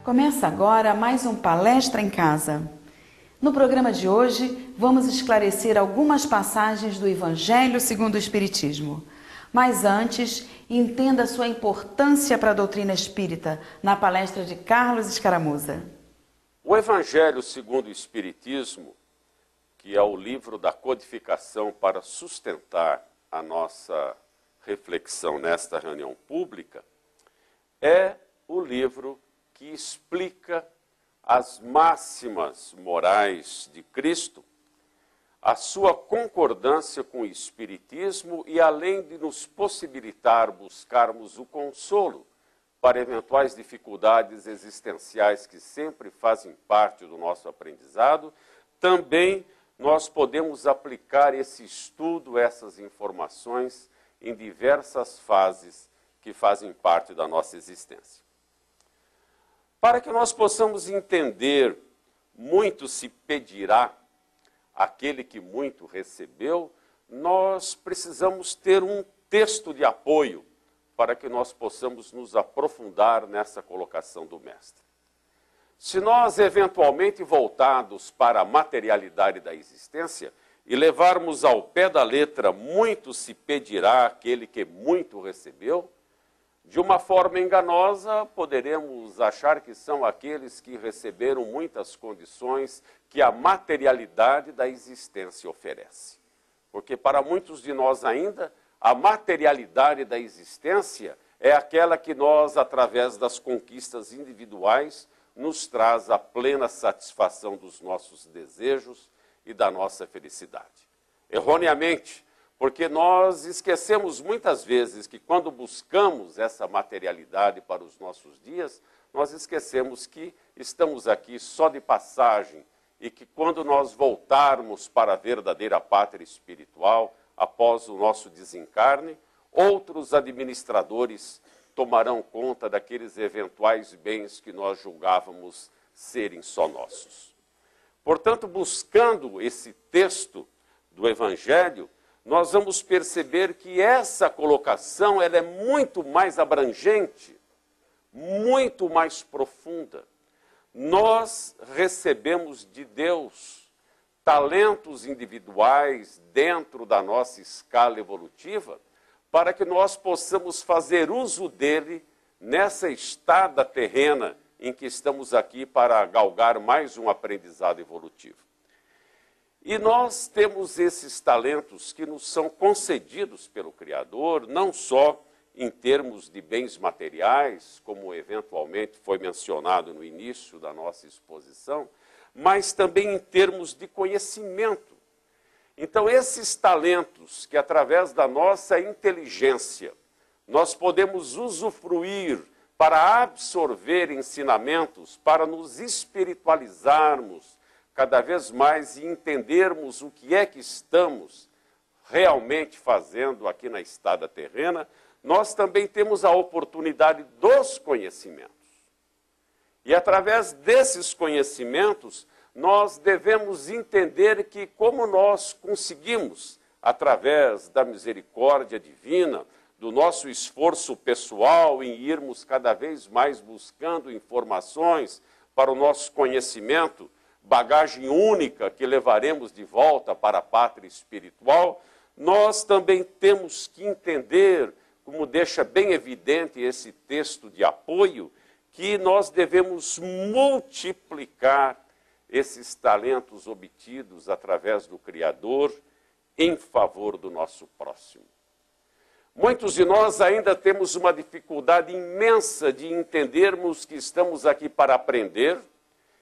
Começa agora mais um Palestra em Casa. No programa de hoje, vamos esclarecer algumas passagens do Evangelho segundo o Espiritismo. Mas antes, entenda a sua importância para a doutrina espírita na palestra de Carlos Escaramuza. O Evangelho segundo o Espiritismo, que é o livro da codificação para sustentar a nossa reflexão nesta reunião pública, é o livro que explica as máximas morais de Cristo, a sua concordância com o Espiritismo e além de nos possibilitar buscarmos o consolo para eventuais dificuldades existenciais que sempre fazem parte do nosso aprendizado, também nós podemos aplicar esse estudo, essas informações em diversas fases que fazem parte da nossa existência. Para que nós possamos entender, muito se pedirá àquele que muito recebeu, nós precisamos ter um texto de apoio para que nós possamos nos aprofundar nessa colocação do Mestre. Se nós, eventualmente, voltados para a materialidade da existência e levarmos ao pé da letra, muito se pedirá àquele que muito recebeu, de uma forma enganosa, poderemos achar que são aqueles que receberam muitas condições que a materialidade da existência oferece. Porque para muitos de nós ainda, a materialidade da existência é aquela que nós, através das conquistas individuais, nos traz a plena satisfação dos nossos desejos e da nossa felicidade. Erroneamente, porque nós esquecemos muitas vezes que quando buscamos essa materialidade para os nossos dias, nós esquecemos que estamos aqui só de passagem e que quando nós voltarmos para a verdadeira pátria espiritual, após o nosso desencarne, outros administradores tomarão conta daqueles eventuais bens que nós julgávamos serem só nossos. Portanto, buscando esse texto do Evangelho, nós vamos perceber que essa colocação ela é muito mais abrangente, muito mais profunda. Nós recebemos de Deus talentos individuais dentro da nossa escala evolutiva para que nós possamos fazer uso dele nessa estada terrena em que estamos aqui para galgar mais um aprendizado evolutivo. E nós temos esses talentos que nos são concedidos pelo Criador, não só em termos de bens materiais, como eventualmente foi mencionado no início da nossa exposição, mas também em termos de conhecimento. Então, esses talentos que, através da nossa inteligência, nós podemos usufruir para absorver ensinamentos, para nos espiritualizarmos, cada vez mais e entendermos o que é que estamos realmente fazendo aqui na estada terrena, nós também temos a oportunidade dos conhecimentos. E através desses conhecimentos, nós devemos entender que como nós conseguimos, através da misericórdia divina, do nosso esforço pessoal em irmos cada vez mais buscando informações para o nosso conhecimento, bagagem única que levaremos de volta para a pátria espiritual, nós também temos que entender, como deixa bem evidente esse texto de apoio, que nós devemos multiplicar esses talentos obtidos através do Criador em favor do nosso próximo. Muitos de nós ainda temos uma dificuldade imensa de entendermos que estamos aqui para aprender,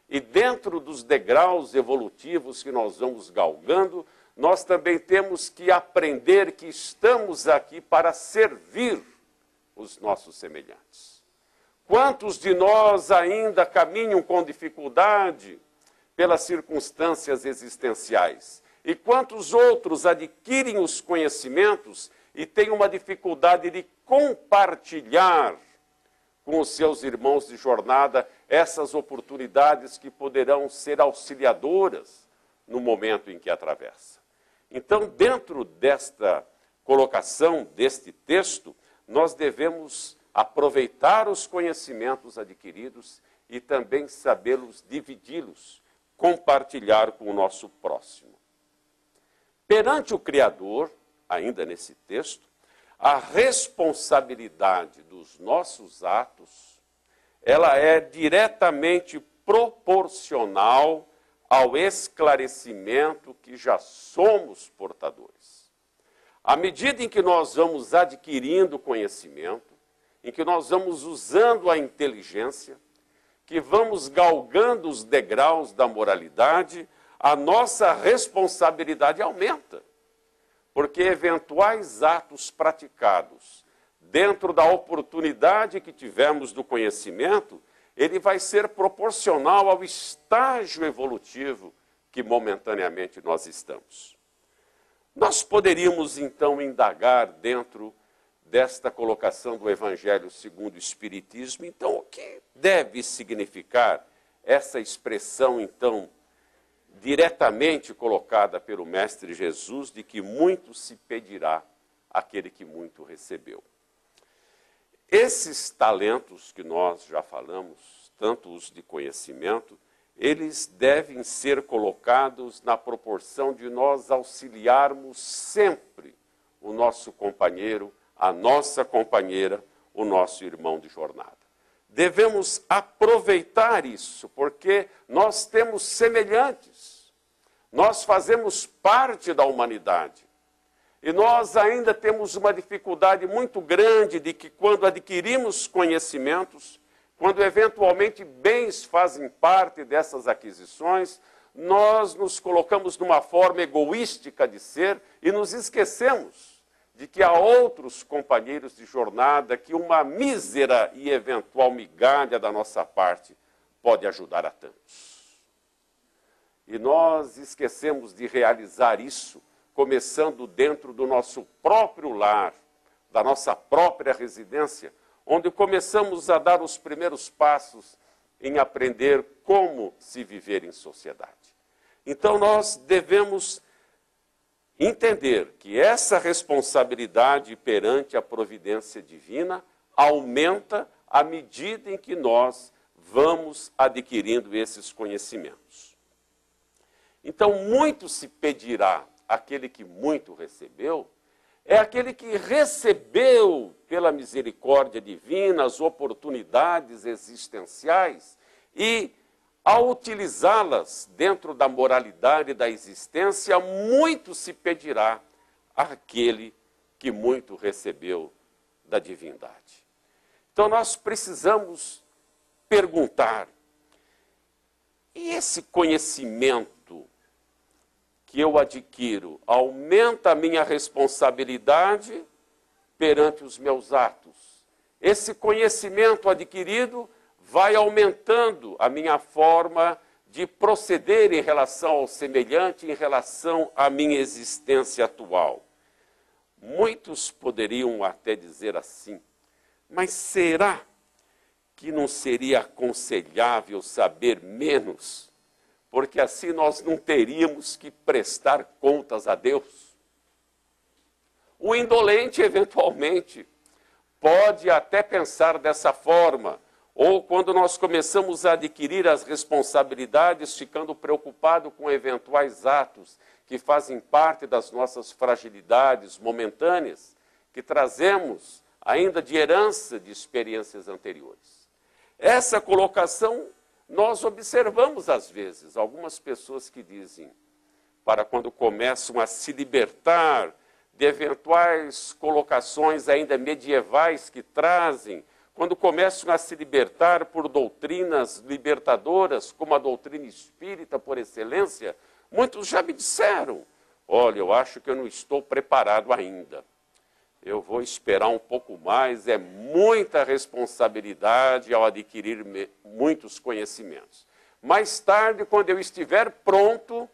e dentro dos degraus evolutivos que nós vamos galgando, nós também temos que aprender que estamos aqui para servir os nossos semelhantes. Quantos de nós ainda caminham com dificuldade pelas circunstâncias existenciais? E quantos outros adquirem os conhecimentos e têm uma dificuldade de compartilhar com os seus irmãos de jornada essas oportunidades que poderão ser auxiliadoras no momento em que atravessa. Então, dentro desta colocação, deste texto, nós devemos aproveitar os conhecimentos adquiridos e também sabê-los dividi-los, compartilhar com o nosso próximo. Perante o Criador, ainda nesse texto, a responsabilidade dos nossos atos, ela é diretamente proporcional ao esclarecimento que já somos portadores. À medida em que nós vamos adquirindo conhecimento, em que nós vamos usando a inteligência, que vamos galgando os degraus da moralidade, a nossa responsabilidade aumenta. Porque eventuais atos praticados dentro da oportunidade que tivemos do conhecimento, ele vai ser proporcional ao estágio evolutivo que momentaneamente nós estamos. Nós poderíamos então indagar dentro desta colocação do Evangelho segundo o Espiritismo, então o que deve significar essa expressão então diretamente colocada pelo Mestre Jesus de que muito se pedirá àquele que muito recebeu. Esses talentos que nós já falamos, tanto os de conhecimento, eles devem ser colocados na proporção de nós auxiliarmos sempre o nosso companheiro, a nossa companheira, o nosso irmão de jornada. Devemos aproveitar isso, porque nós temos semelhantes, nós fazemos parte da humanidade. E nós ainda temos uma dificuldade muito grande de que quando adquirimos conhecimentos, quando eventualmente bens fazem parte dessas aquisições, nós nos colocamos numa forma egoística de ser e nos esquecemos de que há outros companheiros de jornada que uma mísera e eventual migalha da nossa parte pode ajudar a tantos. E nós esquecemos de realizar isso, começando dentro do nosso próprio lar, da nossa própria residência, onde começamos a dar os primeiros passos em aprender como se viver em sociedade. Então nós devemos entender que essa responsabilidade perante a providência divina aumenta à medida em que nós vamos adquirindo esses conhecimentos. Então, muito se pedirá àquele que muito recebeu, é aquele que recebeu pela misericórdia divina as oportunidades existenciais e, ao utilizá-las dentro da moralidade da existência, muito se pedirá àquele que muito recebeu da divindade. Então nós precisamos perguntar, e esse conhecimento que eu adquiro aumenta a minha responsabilidade perante os meus atos? Esse conhecimento adquirido vai aumentando a minha forma de proceder em relação ao semelhante, em relação à minha existência atual. Muitos poderiam até dizer assim, mas será que não seria aconselhável saber menos? Porque assim nós não teríamos que prestar contas a Deus. O indolente, eventualmente, pode até pensar dessa forma, ou quando nós começamos a adquirir as responsabilidades, ficando preocupado com eventuais atos que fazem parte das nossas fragilidades momentâneas, que trazemos ainda de herança de experiências anteriores. Essa colocação nós observamos às vezes algumas pessoas que dizem, para quando começam a se libertar de eventuais colocações ainda medievais que trazem, quando começam a se libertar por doutrinas libertadoras, como a doutrina espírita por excelência, muitos já me disseram, olha, eu acho que eu não estou preparado ainda. Eu vou esperar um pouco mais, é muita responsabilidade ao adquirir muitos conhecimentos. Mais tarde, quando eu estiver pronto,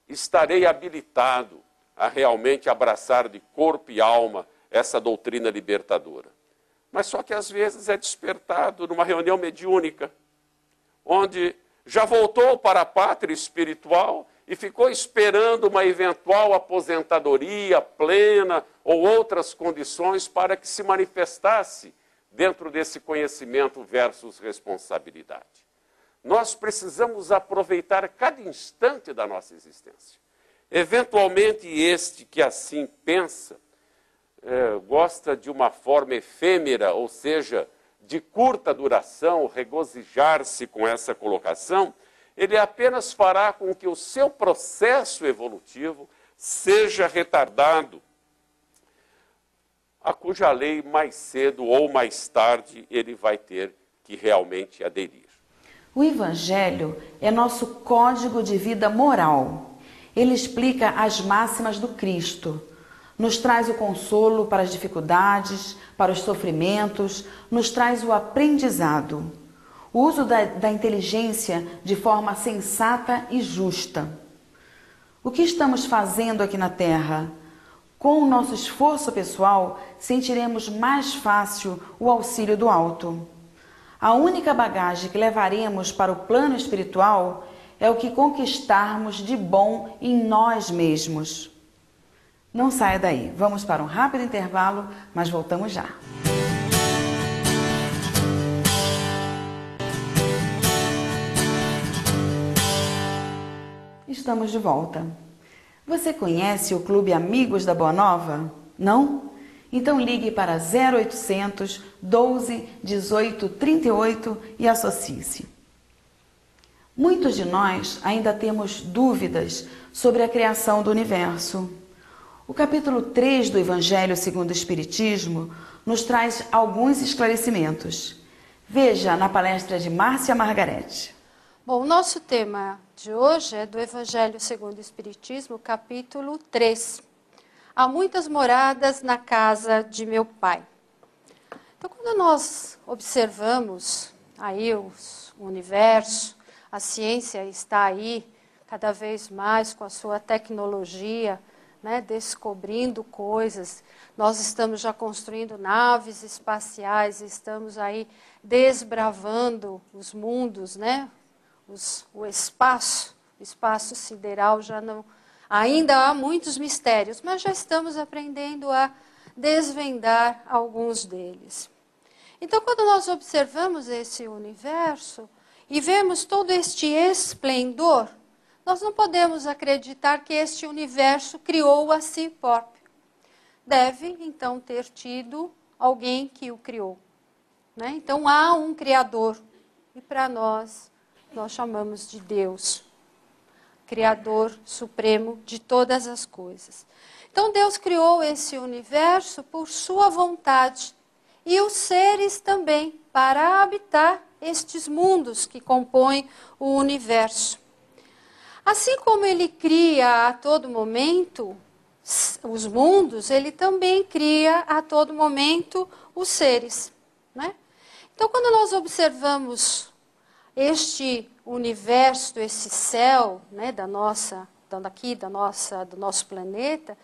estarei habilitado a realmente abraçar de corpo e alma essa doutrina libertadora. Mas só que às vezes é despertado numa reunião mediúnica, onde já voltou para a pátria espiritual e ficou esperando uma eventual aposentadoria plena ou outras condições para que se manifestasse dentro desse conhecimento versus responsabilidade. Nós precisamos aproveitar cada instante da nossa existência. Eventualmente, este que assim pensa, gosta de uma forma efêmera, ou seja, de curta duração, regozijar-se com essa colocação, ele apenas fará com que o seu processo evolutivo seja retardado, a cuja lei mais cedo ou mais tarde ele vai ter que realmente aderir. O Evangelho é nosso código de vida moral. Ele explica as máximas do Cristo, nos traz o consolo para as dificuldades, para os sofrimentos, nos traz o aprendizado, o uso da inteligência de forma sensata e justa. O que estamos fazendo aqui na Terra? Com o nosso esforço pessoal, sentiremos mais fácil o auxílio do alto. A única bagagem que levaremos para o plano espiritual é o que conquistarmos de bom em nós mesmos. Não saia daí, vamos para um rápido intervalo, mas voltamos já. Estamos de volta. Você conhece o Clube Amigos da Boa Nova? Não? Então ligue para 0800 12 18 38 e associe-se. Muitos de nós ainda temos dúvidas sobre a criação do universo. O capítulo 3 do Evangelho segundo o Espiritismo nos traz alguns esclarecimentos. Veja na palestra de Márcia Margarete. Bom, o nosso tema de hoje é do Evangelho segundo o Espiritismo, capítulo 3. Há muitas moradas na casa de meu Pai. Então, quando nós observamos aí o universo, a ciência está aí cada vez mais com a sua tecnologia, né, descobrindo coisas. Nós estamos já construindo naves espaciais, estamos aí desbravando os mundos, né? O espaço sideral já não... Ainda há muitos mistérios, mas já estamos aprendendo a desvendar alguns deles. Então, quando nós observamos esse universo e vemos todo este esplendor, nós não podemos acreditar que este universo criou a si próprio. Deve, então, ter tido alguém que o criou, né? Então, há um Criador, e para nós chamamos de Deus, Criador supremo de todas as coisas. Então, Deus criou esse universo por sua vontade, e os seres também, para habitar estes mundos que compõem o universo. Assim como ele cria a todo momento os mundos, ele também cria a todo momento os seres, né? Então, quando nós observamos este universo, esse céu, né, do nosso planeta,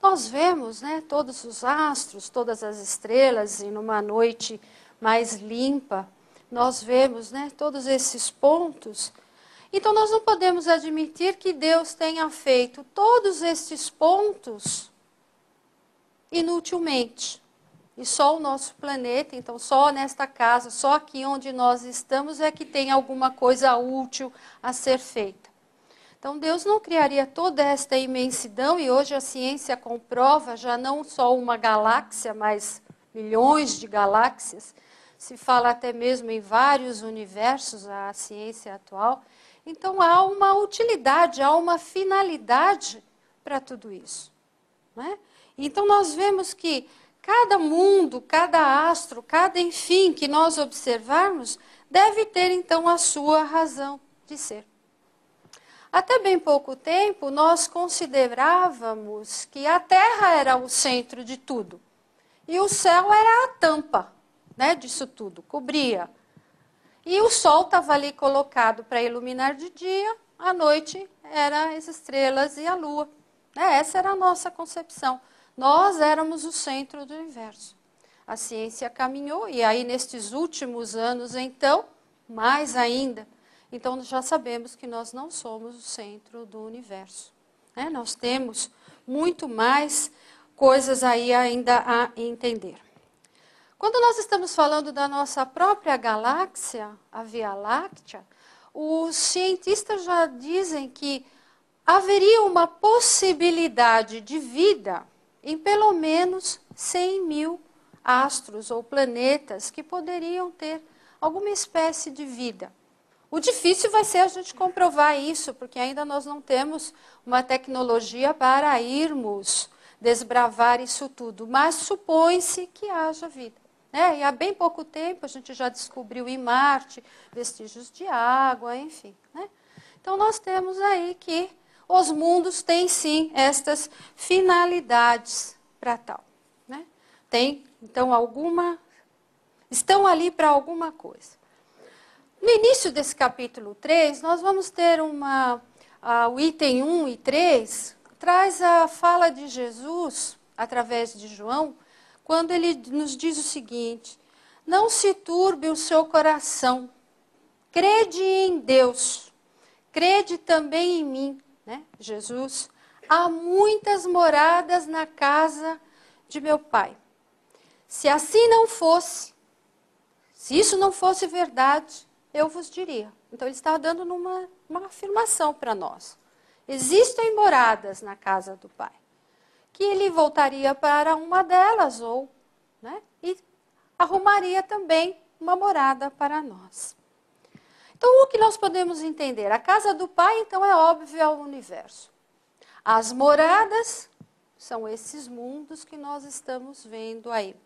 nós vemos, né, todos os astros, todas as estrelas, e numa noite mais limpa, nós vemos, né, todos esses pontos. Então, nós não podemos admitir que Deus tenha feito todos estes pontos inutilmente. E só o nosso planeta, então só nesta casa, só aqui onde nós estamos é que tem alguma coisa útil a ser feita. Então Deus não criaria toda esta imensidão, e hoje a ciência comprova já não só uma galáxia, mas milhões de galáxias. Se fala até mesmo em vários universos, a ciência atual. Então há uma utilidade, há uma finalidade para tudo isso, né? Então nós vemos que cada mundo, cada astro, cada enfim que nós observarmos, deve ter então a sua razão de ser. Até bem pouco tempo, nós considerávamos que a Terra era o centro de tudo. E o céu era a tampa, né, disso tudo, cobria. E o sol estava ali colocado para iluminar de dia, à noite eram as estrelas e a lua. Essa era a nossa concepção. Nós éramos o centro do universo. A ciência caminhou, e aí nestes últimos anos, então, mais ainda. Então, já sabemos que nós não somos o centro do universo, né? Nós temos muito mais coisas aí ainda a entender. Quando nós estamos falando da nossa própria galáxia, a Via Láctea, os cientistas já dizem que haveria uma possibilidade de vida em pelo menos 100 mil astros ou planetas que poderiam ter alguma espécie de vida. O difícil vai ser a gente comprovar isso, porque ainda nós não temos uma tecnologia para irmos desbravar isso tudo, mas supõe-se que haja vida. E há bem pouco tempo a gente já descobriu em Marte vestígios de água, enfim. Então nós temos aí que os mundos têm sim estas finalidades para tal. Tem, então, estão ali para alguma coisa. No início desse capítulo 3, nós vamos ter o item 1 e 3, traz a fala de Jesus, através de João, quando ele nos diz o seguinte: não se turbe o seu coração, crede em Deus, crede também em mim. Jesus, há muitas moradas na casa de meu Pai. Se assim não fosse, se isso não fosse verdade, eu vos diria. Então ele está dando uma afirmação para nós. Existem moradas na casa do Pai. Que ele voltaria para uma delas e arrumaria também uma morada para nós. Então, o que nós podemos entender? A casa do Pai, então, é óbvio, é o universo. As moradas são esses mundos que nós estamos vendo aí.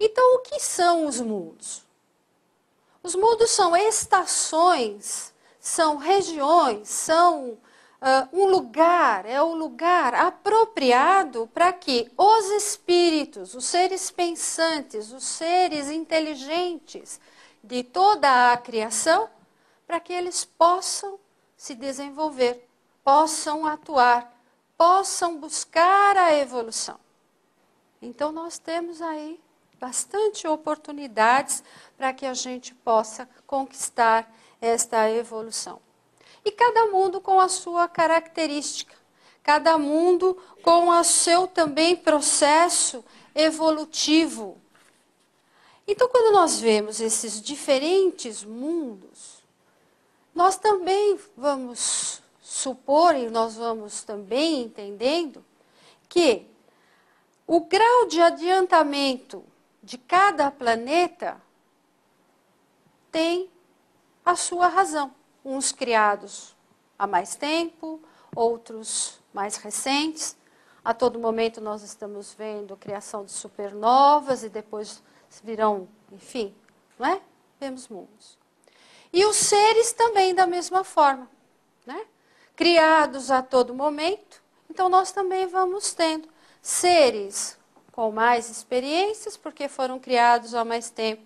Então, o que são os mundos? Os mundos são estações, são regiões, são um lugar, é o lugar apropriado para que os espíritos, os seres pensantes, os seres inteligentes de toda a criação, para que eles possam se desenvolver, possam atuar, possam buscar a evolução. Então nós temos aí bastante oportunidades para que a gente possa conquistar esta evolução. E cada mundo com a sua característica, cada mundo com o seu também processo evolutivo. Então, quando nós vemos esses diferentes mundos, nós também vamos supor e nós vamos também entendendo que o grau de adiantamento de cada planeta tem a sua razão. Uns criados há mais tempo, outros mais recentes. A todo momento nós estamos vendo a criação de supernovas e depois virão, enfim, Vemos mundos. E os seres também da mesma forma, Criados a todo momento. Então nós também vamos tendo seres com mais experiências, porque foram criados há mais tempo.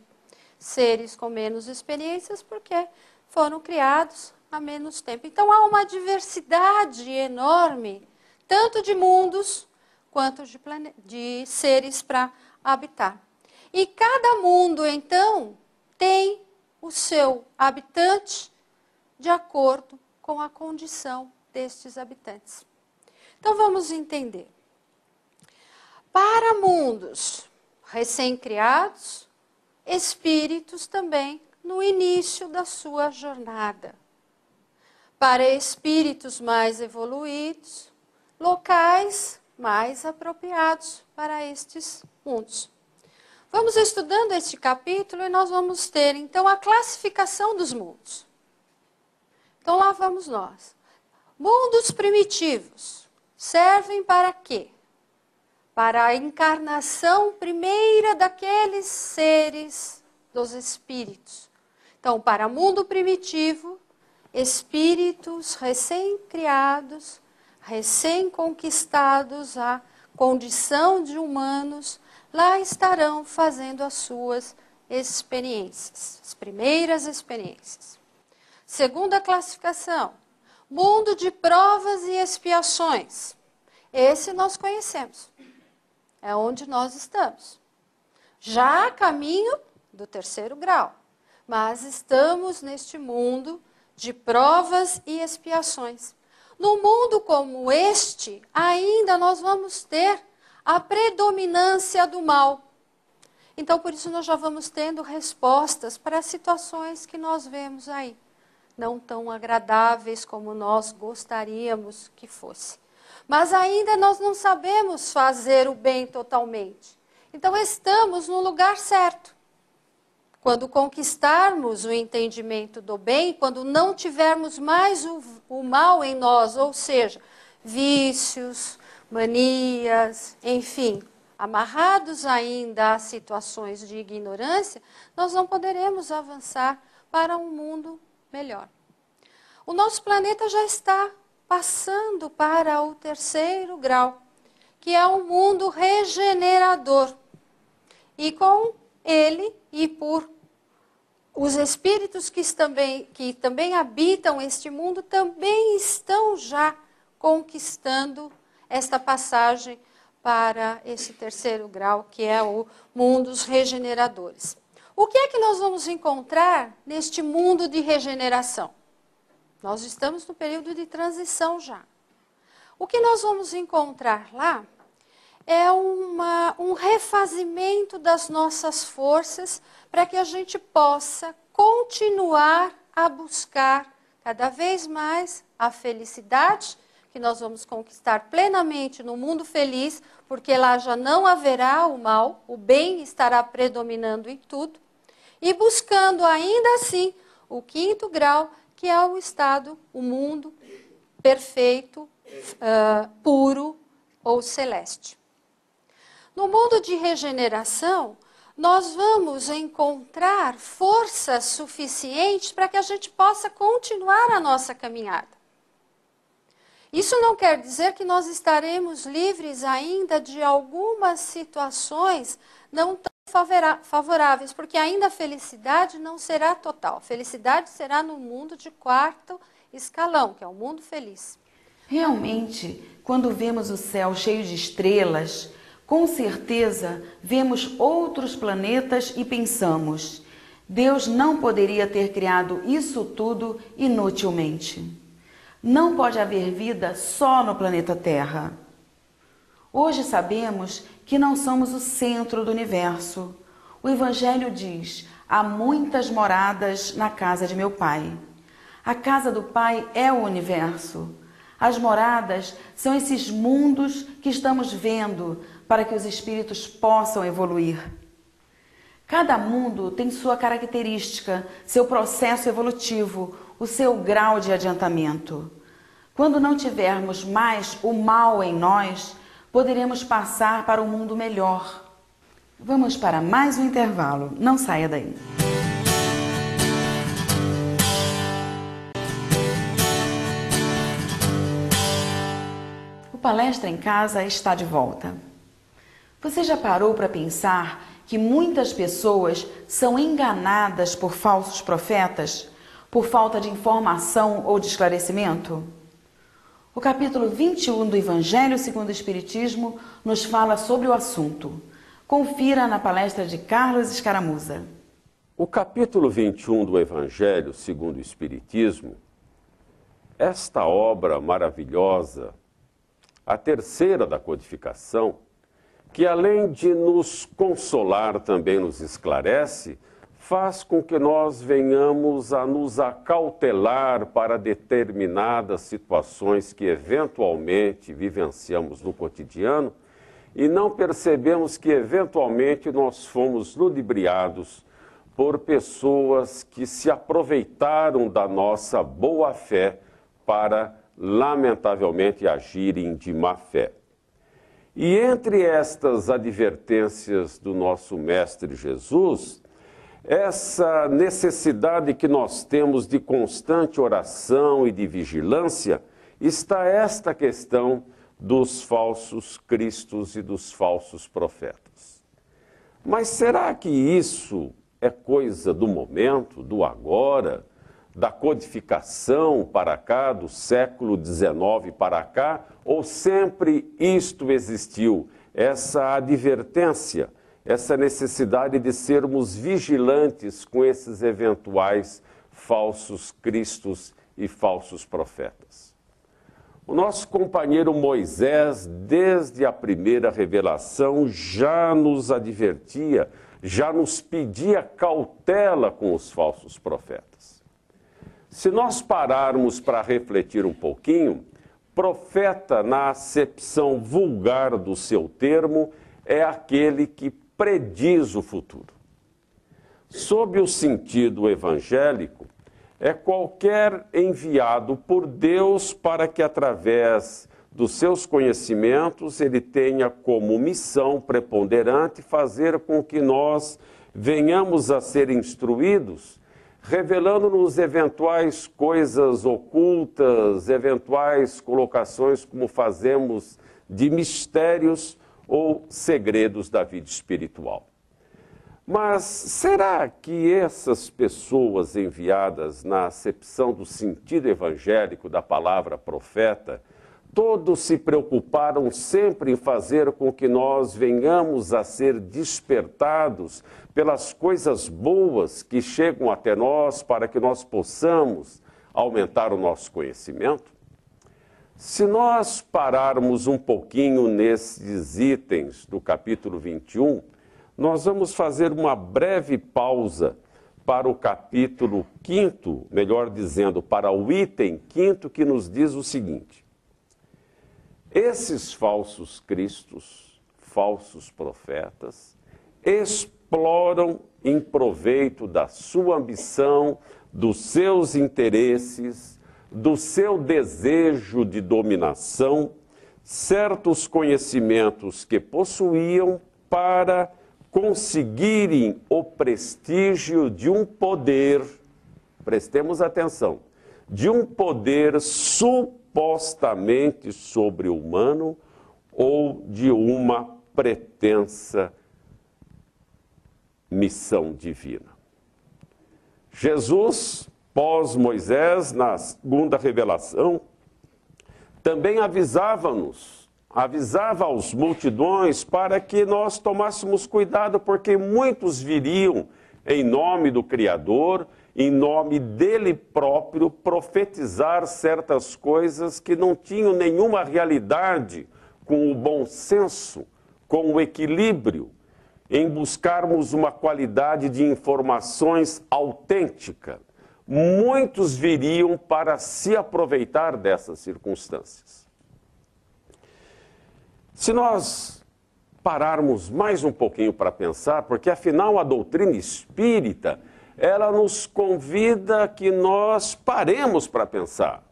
Seres com menos experiências, porque foram criados há menos tempo. Então há uma diversidade enorme, tanto de mundos quanto de seres para habitar. E cada mundo, então, tem o seu habitante de acordo com a condição destes habitantes. Então vamos entender. Para mundos recém-criados, espíritos também no início da sua jornada. Para espíritos mais evoluídos, locais mais apropriados para estes mundos. Vamos estudando este capítulo e nós vamos ter, então, a classificação dos mundos. Então, lá vamos nós. Mundos primitivos servem para quê? Para a encarnação primeira daqueles seres dos espíritos. Então, para mundo primitivo, espíritos recém-criados, recém-conquistados a condição de humanos, lá estarão fazendo as suas experiências, as primeiras experiências. Segunda classificação, mundo de provas e expiações. Esse nós conhecemos, é onde nós estamos. Já a caminho do 3º grau, mas estamos neste mundo de provas e expiações. No mundo como este, ainda nós vamos ter a predominância do mal. Então, por isso, nós já vamos tendo respostas para as situações que nós vemos aí, não tão agradáveis como nós gostaríamos que fosse. Mas ainda nós não sabemos fazer o bem totalmente. Então, estamos no lugar certo. Quando conquistarmos o entendimento do bem, quando não tivermos mais o mal em nós, ou seja, vícios, manias, enfim, amarrados ainda a situações de ignorância, nós não poderemos avançar para um mundo melhor. O nosso planeta já está passando para o 3º grau, que é o mundo regenerador. E com ele e por os espíritos que também habitam este mundo também estão já conquistando esta passagem para esse 3º grau, que é o mundo dos regeneradores. O que é que nós vamos encontrar neste mundo de regeneração? Nós estamos no período de transição já. O que nós vamos encontrar lá é um refazimento das nossas forças para que a gente possa continuar a buscar cada vez mais a felicidade, que nós vamos conquistar plenamente no mundo feliz, porque lá já não haverá o mal, o bem estará predominando em tudo, e buscando ainda assim o 5º grau, que é o estado, o mundo perfeito, puro ou celeste. No mundo de regeneração, nós vamos encontrar forças suficientes para que a gente possa continuar a nossa caminhada. Isso não quer dizer que nós estaremos livres ainda de algumas situações não tão favoráveis, porque ainda a felicidade não será total. A felicidade será no mundo de 4º escalão, que é o mundo feliz. Realmente, quando vemos o céu cheio de estrelas, com certeza vemos outros planetas e pensamos: Deus não poderia ter criado isso tudo inutilmente. Não pode haver vida só no planeta Terra. Hoje sabemos que não somos o centro do universo. O Evangelho diz: há muitas moradas na casa de meu Pai. A casa do Pai é o universo. As moradas são esses mundos que estamos vendo para que os espíritos possam evoluir. Cada mundo tem sua característica, seu processo evolutivo, o seu grau de adiantamento. Quando não tivermos mais o mal em nós, poderemos passar para um mundo melhor. Vamos para mais um intervalo. Não saia daí. O Palestra em Casa está de volta. Você já parou para pensar que muitas pessoas são enganadas por falsos profetas, por falta de informação ou de esclarecimento? O capítulo 21 do Evangelho segundo o Espiritismo nos fala sobre o assunto. Confira na palestra de Carlos Escaramuza. O capítulo 21 do Evangelho segundo o Espiritismo, esta obra maravilhosa, a 3ª da codificação, que além de nos consolar, também nos esclarece, faz com que nós venhamos a nos acautelar para determinadas situações que eventualmente vivenciamos no cotidiano e não percebemos que eventualmente nós fomos ludibriados por pessoas que se aproveitaram da nossa boa fé para, lamentavelmente, agirem de má fé. E entre estas advertências do nosso Mestre Jesus, essa necessidade que nós temos de constante oração e de vigilância, está esta questão dos falsos cristos e dos falsos profetas. Mas será que isso é coisa do momento, do agora, da codificação para cá, do século XIX para cá, ou sempre isto existiu, essa advertência, essa necessidade de sermos vigilantes com esses eventuais falsos cristos e falsos profetas? O nosso companheiro Moisés, desde a primeira revelação, já nos advertia, já nos pedia cautela com os falsos profetas. Se nós pararmos para refletir um pouquinho, profeta, na acepção vulgar do seu termo, é aquele que prediz o futuro. Sob o sentido evangélico, é qualquer enviado por Deus para que, através dos seus conhecimentos, ele tenha como missão preponderante fazer com que nós venhamos a ser instruídos, revelando-nos eventuais coisas ocultas, eventuais colocações como fazemos de mistérios ou segredos da vida espiritual. Mas será que essas pessoas enviadas na acepção do sentido evangélico da palavra profeta, todos se preocuparam sempre em fazer com que nós venhamos a ser despertados pelas coisas boas que chegam até nós para que nós possamos aumentar o nosso conhecimento? Se nós pararmos um pouquinho nesses itens do capítulo 21, nós vamos fazer uma breve pausa para o capítulo 5º, melhor dizendo, para o item 5º, que nos diz o seguinte: esses falsos cristos, falsos profetas, exploram em proveito da sua ambição, dos seus interesses, do seu desejo de dominação, certos conhecimentos que possuíam para conseguirem o prestígio de um poder, prestemos atenção, de um poder supostamente sobre-humano ou de uma pretensa missão divina. Jesus, pós-Moisés, na segunda revelação, também avisava aos multidões para que nós tomássemos cuidado, porque muitos viriam em nome do Criador, em nome dele próprio, profetizar certas coisas que não tinham nenhuma realidade com o bom senso, com o equilíbrio, em buscarmos uma qualidade de informações autêntica. Muitos viriam para se aproveitar dessas circunstâncias. Se nós pararmos mais um pouquinho para pensar, porque afinal a doutrina espírita, ela nos convida que nós paremos para pensar,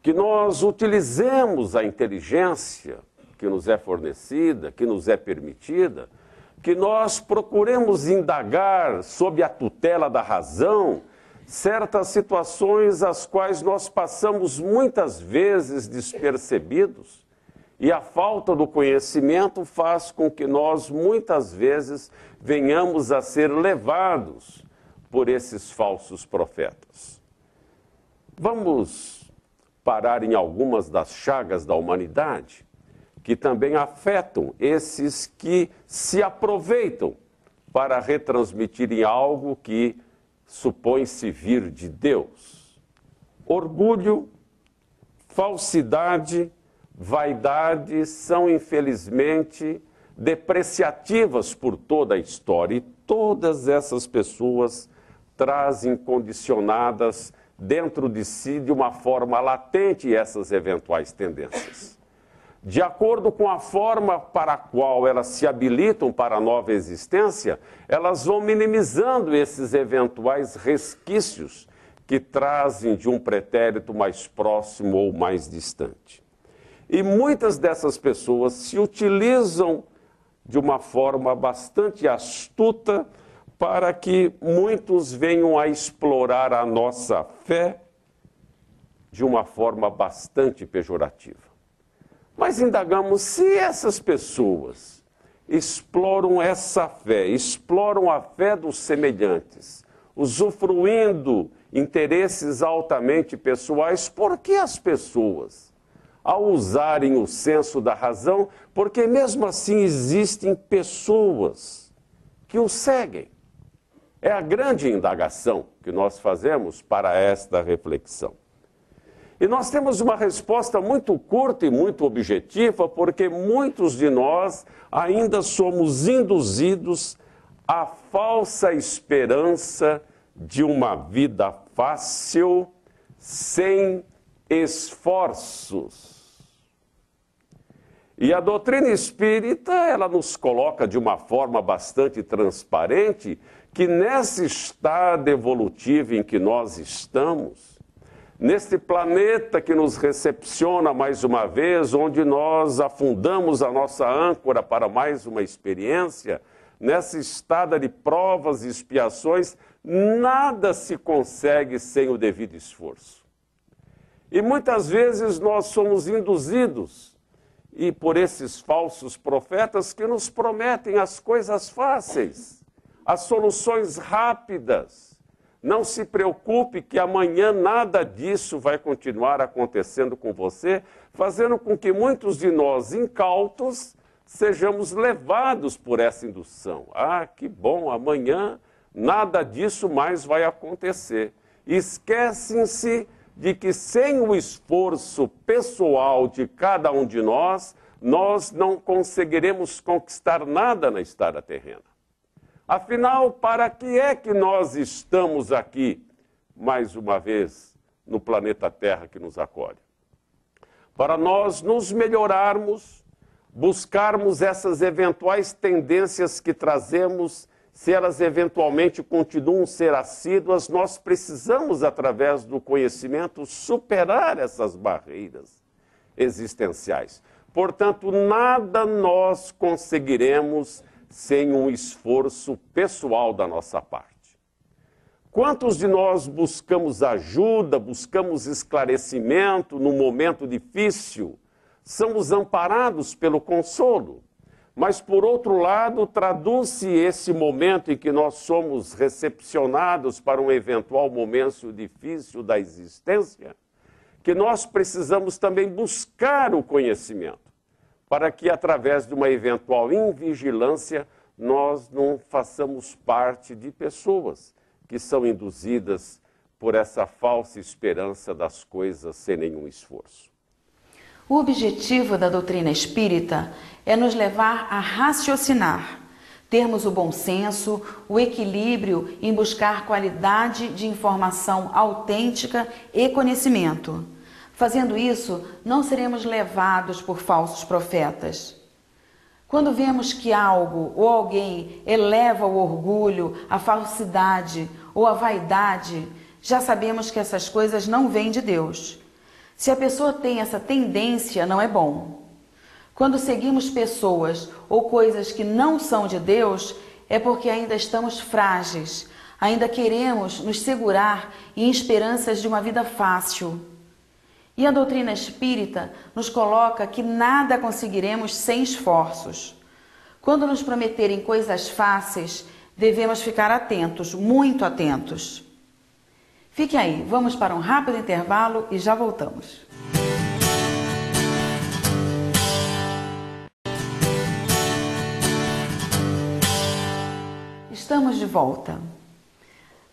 que nós utilizemos a inteligência que nos é fornecida, que nos é permitida, que nós procuremos indagar sob a tutela da razão certas situações às quais nós passamos muitas vezes despercebidos. E a falta do conhecimento faz com que nós, muitas vezes, venhamos a ser levados por esses falsos profetas. Vamos parar em algumas das chagas da humanidade, que também afetam esses que se aproveitam para retransmitirem algo que supõe-se vir de Deus. Orgulho, falsidade, vaidade são, infelizmente, depreciativas por toda a história, e todas essas pessoas trazem condicionadas dentro de si de uma forma latente essas eventuais tendências. De acordo com a forma para a qual elas se habilitam para a nova existência, elas vão minimizando esses eventuais resquícios que trazem de um pretérito mais próximo ou mais distante. E muitas dessas pessoas se utilizam de uma forma bastante astuta para que muitos venham a explorar a nossa fé de uma forma bastante pejorativa. Mas indagamos se essas pessoas exploram essa fé, exploram a fé dos semelhantes, usufruindo interesses altamente pessoais, por que as pessoas, ao usarem o senso da razão, porque mesmo assim existem pessoas que o seguem? É a grande indagação que nós fazemos para esta reflexão. E nós temos uma resposta muito curta e muito objetiva, porque muitos de nós ainda somos induzidos a falsa esperança de uma vida fácil, sem esforços. E a doutrina espírita, ela nos coloca de uma forma bastante transparente que nesse estado evolutivo em que nós estamos, neste planeta que nos recepciona mais uma vez, onde nós afundamos a nossa âncora para mais uma experiência, nessa estada de provas e expiações, nada se consegue sem o devido esforço. E muitas vezes nós somos induzidos e por esses falsos profetas que nos prometem as coisas fáceis, as soluções rápidas. Não se preocupe que amanhã nada disso vai continuar acontecendo com você, fazendo com que muitos de nós, incautos, sejamos levados por essa indução. Ah, que bom, amanhã nada disso mais vai acontecer. Esquecem-se de que sem o esforço pessoal de cada um de nós não conseguiremos conquistar nada na estada terrena. Afinal, para que é que nós estamos aqui, mais uma vez, no planeta Terra que nos acolhe? Para nós nos melhorarmos, buscarmos essas eventuais tendências que trazemos. Se elas eventualmente continuam a ser assíduas, nós precisamos, através do conhecimento, superar essas barreiras existenciais. Portanto, nada nós conseguiremos sem um esforço pessoal da nossa parte. Quantos de nós buscamos ajuda, buscamos esclarecimento num momento difícil, somos amparados pelo consolo? Mas, por outro lado, traduz-se esse momento em que nós somos recepcionados para um eventual momento difícil da existência, que nós precisamos também buscar o conhecimento, para que, através de uma eventual invigilância, nós não façamos parte de pessoas que são induzidas por essa falsa esperança das coisas sem nenhum esforço. O objetivo da doutrina espírita é nos levar a raciocinar, termos o bom senso, o equilíbrio em buscar qualidade de informação autêntica e conhecimento. Fazendo isso, não seremos levados por falsos profetas. Quando vemos que algo ou alguém eleva o orgulho, a falsidade ou a vaidade, já sabemos que essas coisas não vêm de Deus. Se a pessoa tem essa tendência, não é bom. Quando seguimos pessoas ou coisas que não são de Deus, é porque ainda estamos frágeis, ainda queremos nos segurar em esperanças de uma vida fácil. E a doutrina espírita nos coloca que nada conseguiremos sem esforços. Quando nos prometerem coisas fáceis, devemos ficar atentos, muito atentos. Fique aí, vamos para um rápido intervalo e já voltamos. Estamos de volta.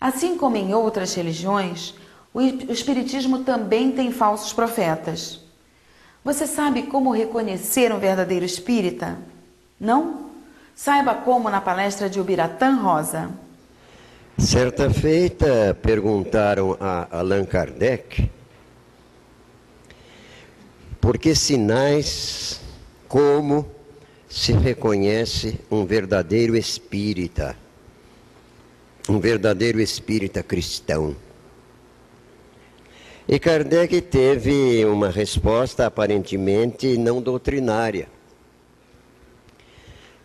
Assim como em outras religiões, o Espiritismo também tem falsos profetas. Você sabe como reconhecer um verdadeiro espírita? Não? Saiba como na palestra de Ubiratã Rosa. Certa feita, perguntaram a Allan Kardec por que sinais, como se reconhece um verdadeiro espírita cristão. E Kardec teve uma resposta aparentemente não doutrinária.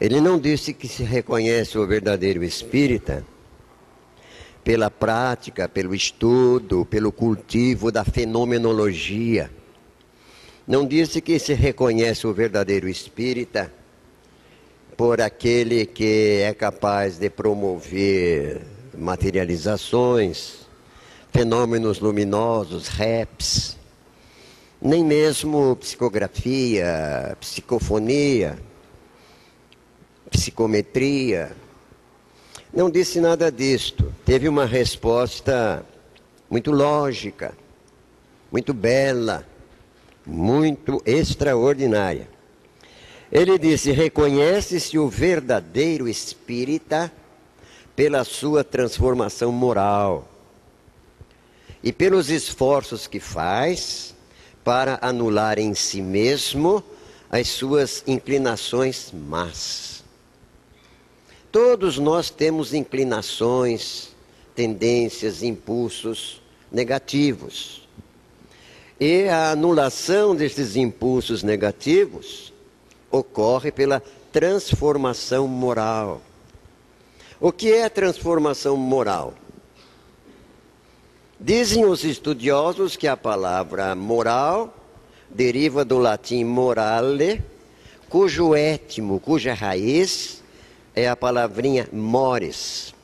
Ele não disse que se reconhece o verdadeiro espírita pela prática, pelo estudo, pelo cultivo da fenomenologia. Não disse que se reconhece o verdadeiro espírita por aquele que é capaz de promover materializações, fenômenos luminosos, REPs, nem mesmo psicografia, psicofonia, psicometria. Não disse nada disto. Teve uma resposta muito lógica, muito bela, muito extraordinária. Ele disse: reconhece-se o verdadeiro espírita pela sua transformação moral e pelos esforços que faz para anular em si mesmo as suas inclinações más. Todos nós temos inclinações, tendências, impulsos negativos. E a anulação desses impulsos negativos ocorre pela transformação moral. O que é transformação moral? Dizem os estudiosos que a palavra moral deriva do latim morale, cujo étimo, cuja raiz é a palavrinha mores.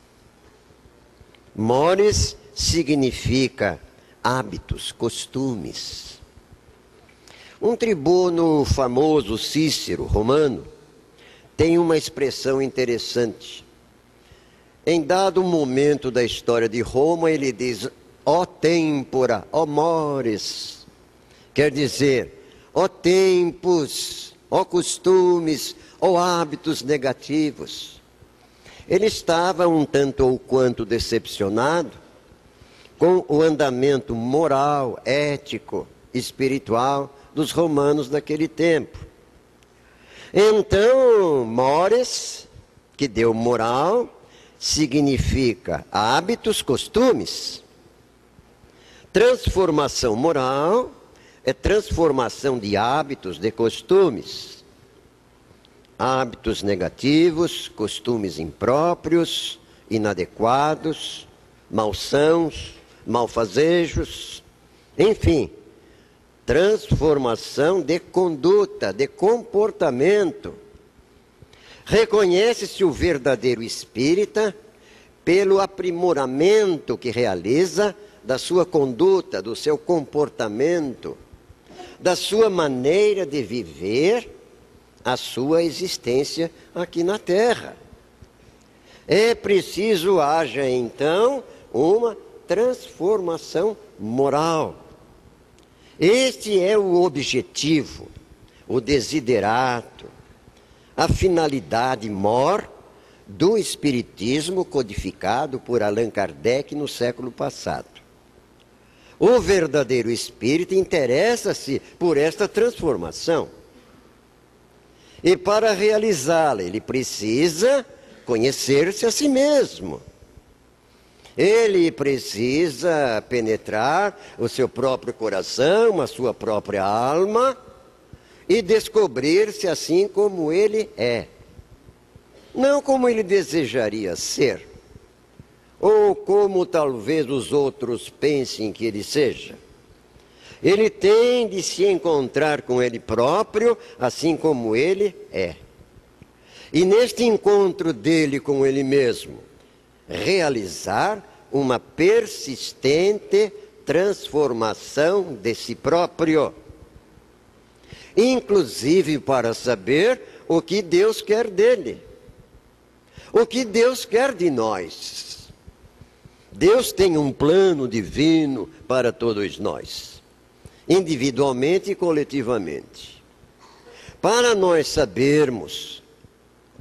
Mores significa hábitos, costumes. Um tribuno famoso, Cícero, romano, tem uma expressão interessante. Em dado momento da história de Roma, ele diz: ó tempora, ó mores, quer dizer, ó tempos, ó costumes, ó hábitos negativos. Ele estava um tanto ou quanto decepcionado com o andamento moral, ético, espiritual dos romanos daquele tempo. Então, mores, que deu moral, significa hábitos, costumes. Transformação moral é transformação de hábitos, de costumes. Hábitos negativos, costumes impróprios, inadequados, malsãos, malfazejos, enfim, transformação de conduta, de comportamento. Reconhece-se o verdadeiro espírita pelo aprimoramento que realiza da sua conduta, do seu comportamento, da sua maneira de viver a sua existência aqui na Terra. É preciso haja então uma transformação moral. Este é o objetivo, o desiderato, a finalidade mor do Espiritismo codificado por Allan Kardec no século passado. O verdadeiro espírita interessa-se por esta transformação. E para realizá-la, ele precisa conhecer-se a si mesmo. Ele precisa penetrar o seu próprio coração, a sua própria alma, e descobrir-se assim como ele é. Não como ele desejaria ser, ou como talvez os outros pensem que ele seja. Ele tem de se encontrar com ele próprio, assim como ele é. E neste encontro dele com ele mesmo, realizar uma persistente transformação de si próprio. Inclusive para saber o que Deus quer dele. O que Deus quer de nós. Deus tem um plano divino para todos nós, individualmente e coletivamente. Para nós sabermos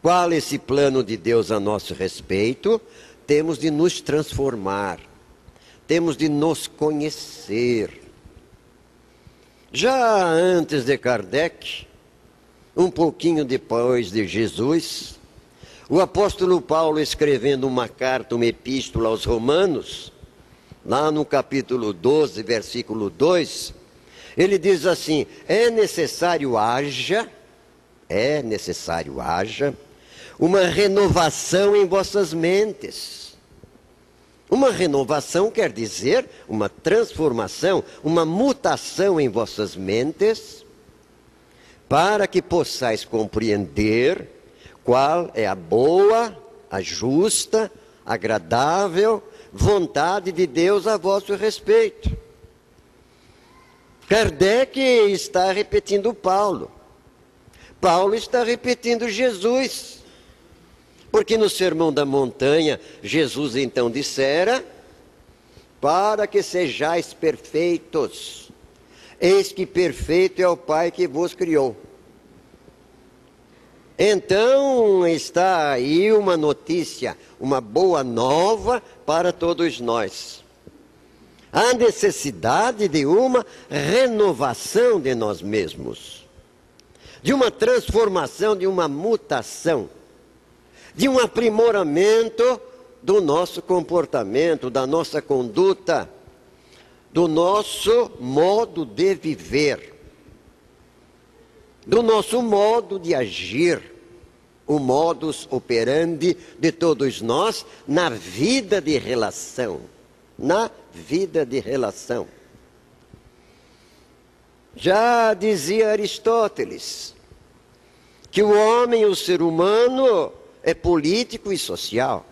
qual é esse plano de Deus a nosso respeito, temos de nos transformar, temos de nos conhecer. Já antes de Kardec, um pouquinho depois de Jesus, o apóstolo Paulo, escrevendo uma carta, uma epístola aos Romanos, lá no capítulo 12, versículo 2, ele diz assim: é necessário haja uma renovação em vossas mentes. Uma renovação quer dizer uma transformação, uma mutação em vossas mentes, para que possais compreender qual é a boa, a justa, agradável vontade de Deus a vosso respeito. Kardec está repetindo Paulo. Paulo está repetindo Jesus. Porque no Sermão da Montanha, Jesus então dissera: para que sejais perfeitos, eis que perfeito é o Pai que vos criou. Então está aí uma notícia, uma boa nova para todos nós. Há necessidade de uma renovação de nós mesmos, de uma transformação, de uma mutação, de um aprimoramento do nosso comportamento, da nossa conduta, do nosso modo de viver, do nosso modo de agir, o modus operandi de todos nós na vida de relação. Na vida de relação. Já dizia Aristóteles que o homem, o ser humano, é político e social.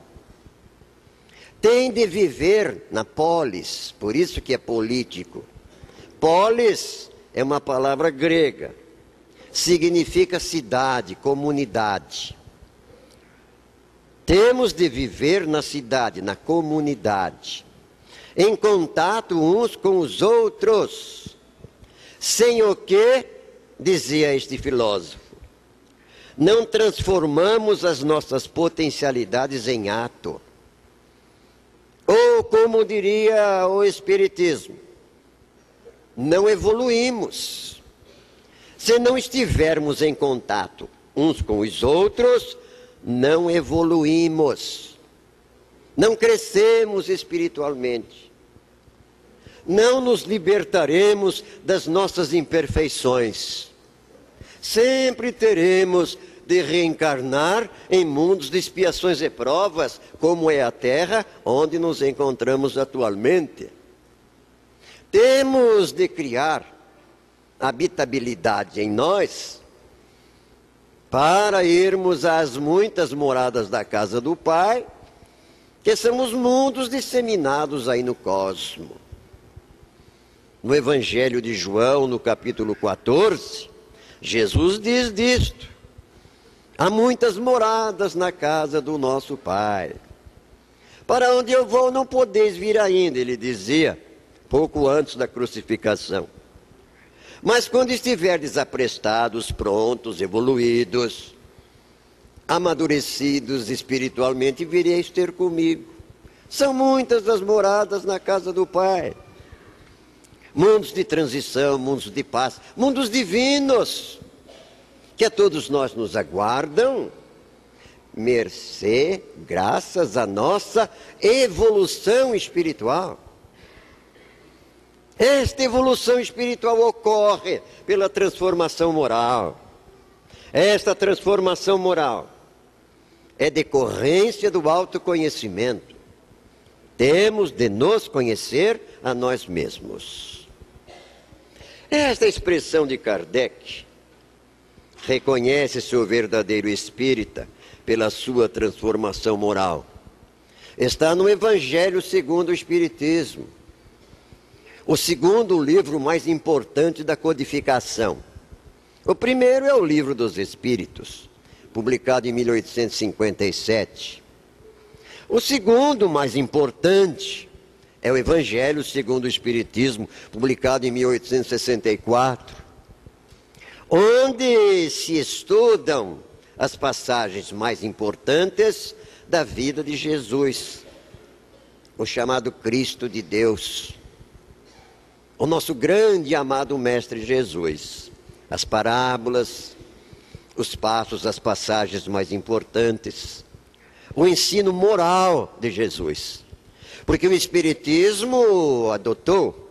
Tem de viver na polis, por isso que é político. Polis é uma palavra grega, significa cidade, comunidade. Temos de viver na cidade, na comunidade, em contato uns com os outros, sem o que, dizia este filósofo, não transformamos as nossas potencialidades em ato. Ou, como diria o Espiritismo, não evoluímos. Se não estivermos em contato uns com os outros, não evoluímos. Não crescemos espiritualmente. Não nos libertaremos das nossas imperfeições. Sempre teremos de reencarnar em mundos de expiações e provas, como é a Terra, onde nos encontramos atualmente. Temos de criar habitabilidade em nós, para irmos às muitas moradas da casa do Pai, que são os mundos disseminados aí no cosmo. No Evangelho de João, no capítulo 14, Jesus diz disto: há muitas moradas na casa do nosso Pai. Para onde eu vou não podeis vir ainda, ele dizia, pouco antes da crucificação. Mas quando estiverdes aprestados, prontos, evoluídos, amadurecidos espiritualmente, vireis ter comigo. São muitas as moradas na casa do Pai. Mundos de transição, mundos de paz, mundos divinos, que a todos nós nos aguardam, mercê, graças à nossa evolução espiritual. Esta evolução espiritual ocorre pela transformação moral. Esta transformação moral é decorrência do autoconhecimento. Temos de nos conhecer a nós mesmos. Esta expressão de Kardec reconhece-se o verdadeiro espírita pela sua transformação moral. Está no Evangelho segundo o Espiritismo, o segundo livro mais importante da codificação. O primeiro é o Livro dos Espíritos, publicado em 1857. O segundo mais importante é o Evangelho segundo o Espiritismo, publicado em 1864, onde se estudam as passagens mais importantes da vida de Jesus, o chamado Cristo de Deus, o nosso grande e amado Mestre Jesus. As parábolas, os passos, as passagens mais importantes, o ensino moral de Jesus. Porque o Espiritismo adotou,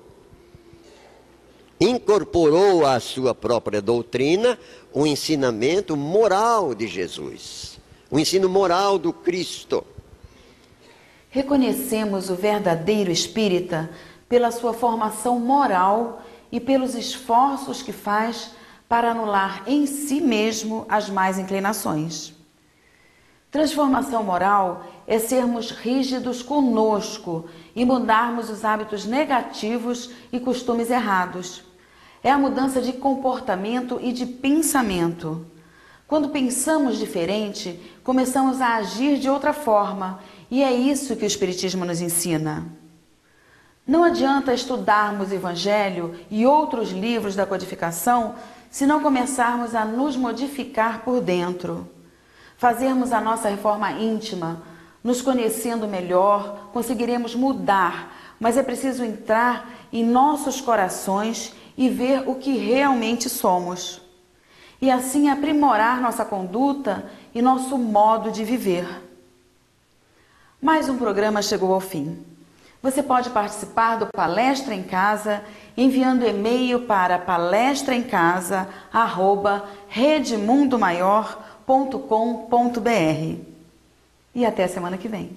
incorporou à sua própria doutrina o ensinamento moral de Jesus, o ensino moral do Cristo. Reconhecemos o verdadeiro espírita pela sua formação moral e pelos esforços que faz para anular em si mesmo as más inclinações. Transformação moral é sermos rígidos conosco e mudarmos os hábitos negativos e costumes errados. É a mudança de comportamento e de pensamento. Quando pensamos diferente, começamos a agir de outra forma, e é isso que o Espiritismo nos ensina. Não adianta estudarmos o Evangelho e outros livros da codificação se não começarmos a nos modificar por dentro. Fazermos a nossa reforma íntima, nos conhecendo melhor, conseguiremos mudar, mas é preciso entrar em nossos corações e ver o que realmente somos. E assim aprimorar nossa conduta e nosso modo de viver. Mais um programa chegou ao fim. Você pode participar do Palestra em Casa enviando e-mail para palestraemcasa@redemundomaior.com.br. E até a semana que vem.